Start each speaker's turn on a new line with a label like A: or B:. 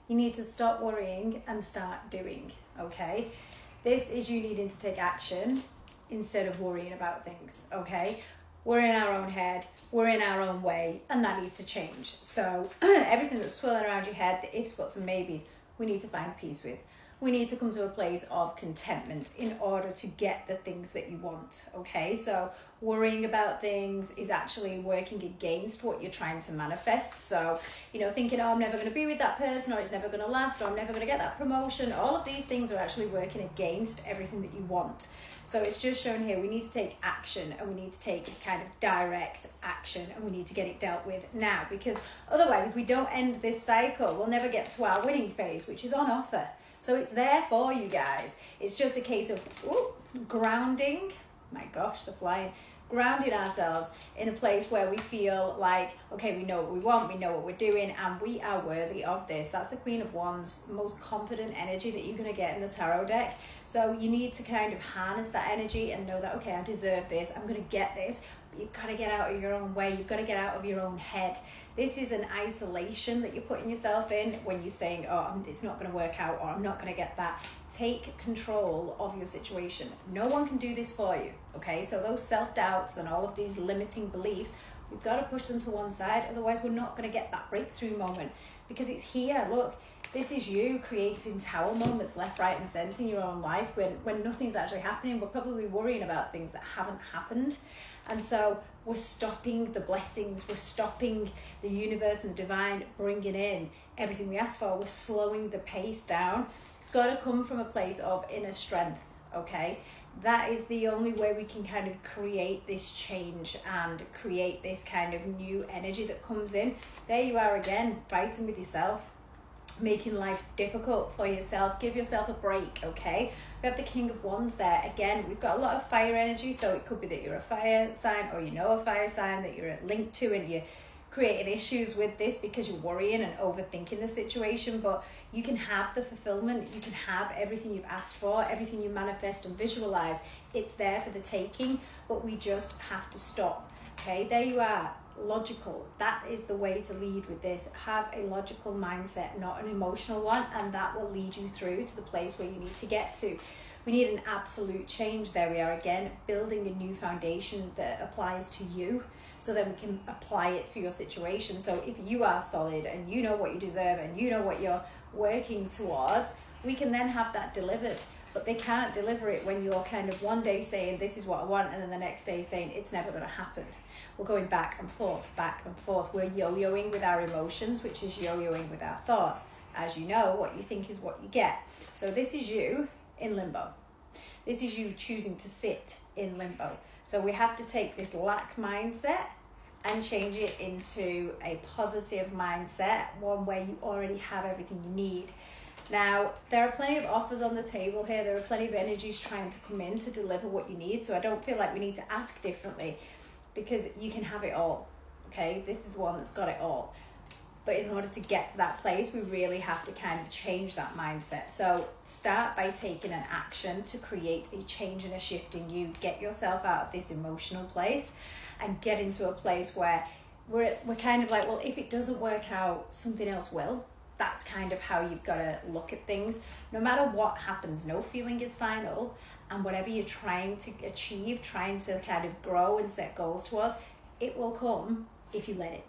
A: You need to stop worrying and start doing, okay? This is you needing to take action instead of worrying about things, okay? We're in our own head, we're in our own way, and that needs to change. So everything that's swirling around your head, the ifs, buts, and maybes, we need to find peace with. We need to come to a place of contentment in order to get the things that you want, okay? So worrying about things is actually working against what you're trying to manifest. So, you know, thinking, oh, I'm never going to be with that person, or it's never going to last, or I'm never going to get that promotion. All of these things are actually working against everything that you want. So it's just shown here, we need to take action, and we need to take kind of direct action, and we need to get it dealt with now, because otherwise, if we don't end this cycle, we'll never get to our winning phase, which is on offer. So it's there for you guys. It's just a case of grounding. My gosh, the flying. Grounding ourselves in a place where we feel like, okay, we know what we want, we know what we're doing, and we are worthy of this. That's the Queen of Wands, the most confident energy that you're going to get in the tarot deck. So you need to kind of harness that energy and know that, okay, I deserve this, I'm going to get this. But you've got to get out of your own way. You've got to get out of your own head. This is an isolation that you're putting yourself in when you're saying, oh, it's not going to work out, or I'm not going to get that. Take control of your situation. No one can do this for you, okay? So those self-doubts and all of these limiting beliefs, we've got to push them to one side. Otherwise, we're not going to get that breakthrough moment, because it's here. Look, this is you creating tower moments left, right, and center in your own life when nothing's actually happening. We're probably worrying about things that haven't happened. And so we're stopping the blessings, we're stopping the universe and the divine bringing in everything we ask for. We're slowing the pace down. It's got to come from a place of inner strength, okay? That is the only way we can kind of create this change and create this kind of new energy that comes in. There you are again, fighting with yourself, making life difficult for yourself. Give yourself a break, okay? We have the King of Wands there. Again, we've got a lot of fire energy, so it could be that you're a fire sign, or you know a fire sign that you're linked to, and you're creating issues with this because you're worrying and overthinking the situation. But you can have the fulfillment, you can have everything you've asked for, everything you manifest and visualize. It's there for the taking, but we just have to stop, okay? There you are. Logical. That is the way to lead with this. Have a logical mindset, not an emotional one, and that will lead you through to the place where you need to get to. We need an absolute change. There we are again, building a new foundation that applies to you, so then we can apply it to your situation. So if you are solid and you know what you deserve and you know what you're working towards, we can then have that delivered. But they can't deliver it when you're kind of one day saying this is what I want, and then the next day saying it's never going to happen. We're going back and forth, back and forth. We're yo-yoing with our emotions, which is yo-yoing with our thoughts. As you know, what you think is what you get. So this is you in limbo. This is you choosing to sit in limbo. So we have to take this lack mindset and change it into a positive mindset, one where you already have everything you need. Now, there are plenty of offers on the table here. There are plenty of energies trying to come in to deliver what you need. So I don't feel like we need to ask differently, because you can have it all, okay? This is the one that's got it all. But in order to get to that place, we really have to kind of change that mindset. So start by taking an action to create a change and a shift in you. Get yourself out of this emotional place and get into a place where we're kind of like, well, if it doesn't work out, something else will. That's kind of how you've got to look at things. No matter what happens, no feeling is final. And whatever you're trying to achieve, trying to kind of grow and set goals towards, it will come if you let it.